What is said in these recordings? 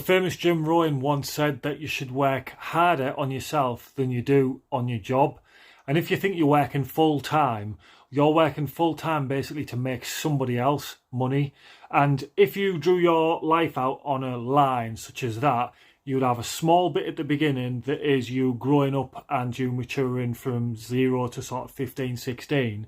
famous Jim Rohn once said that you should work harder on yourself than you do on your job. And if you think you're working full time basically to make somebody else money. And if you drew your life out on a line such as that, you would have a small bit at the beginning that is you growing up and you maturing from 0 to sort of 15, 16.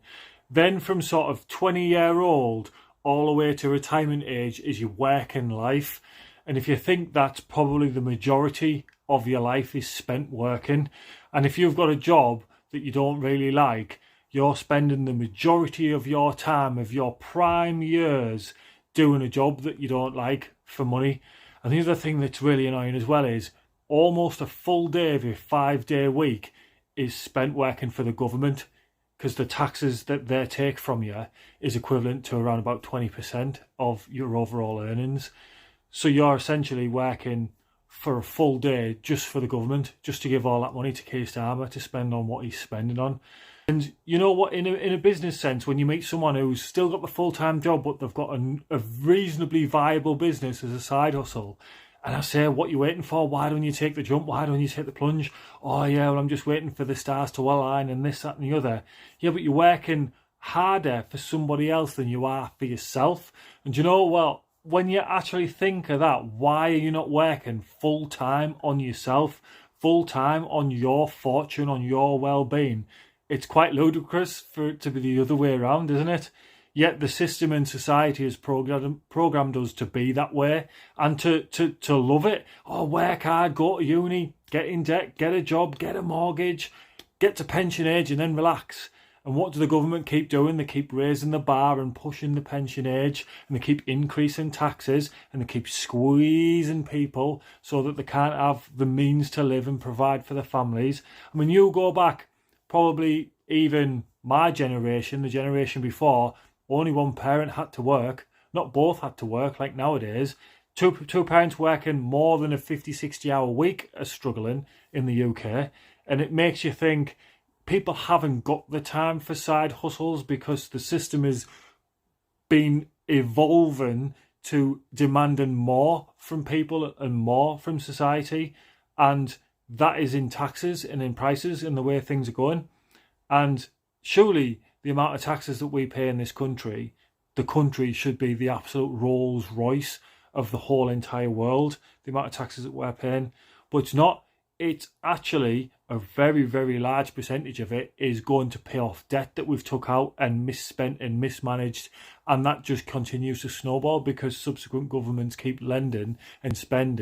Then from sort of 20-year-old all the way to retirement age is your working life. And if you think that's probably the majority of your life is spent working, and if you've got a job that you don't really like, you're spending the majority of your time, of your prime years, doing a job that you don't like for money. And the other thing that's really annoying as well is almost a full day of your 5-day week is spent working for the government, because the taxes that they take from you is equivalent to around about 20% of your overall earnings. So you're essentially working for a full day just for the government, just to give all that money to Keir Starmer to spend on what he's spending on. And you know what, in a business sense, when you meet someone who's still got the full-time job, but they've got a reasonably viable business as a side hustle, and I say, what are you waiting for? Why don't you take the jump? Why don't you take the plunge? Oh yeah, well, I'm just waiting for the stars to align and this, that and the other. Yeah, but you're working harder for somebody else than you are for yourself. And you know, well, when you actually think of that, why are you not working full-time on yourself, full-time on your fortune, on your well-being? It's quite ludicrous for it to be the other way around, isn't it? Yet the system in society has programmed us to be that way and to love it. Oh, work hard, go to uni, get in debt, get a job, get a mortgage, get to pension age and then relax. And what do the government keep doing? They keep raising the bar and pushing the pension age, and they keep increasing taxes, and they keep squeezing people so that they can't have the means to live and provide for their families. I mean, you go back, probably even my generation, the generation before, only one parent had to work, not both had to work like nowadays. Two parents working more than a 50, 60-hour week are struggling in the UK. And it makes you think people haven't got the time for side hustles because the system has been evolving to demanding more from people and more from society. And that is in taxes and in prices and the way things are going. And surely the amount of taxes that we pay in this country, the country should be the absolute Rolls Royce of the whole entire world, the amount of taxes that we're paying. But it's not. It's actually a very, very large percentage of it is going to pay off debt that we've took out and misspent and mismanaged. And that just continues to snowball because subsequent governments keep lending and spending.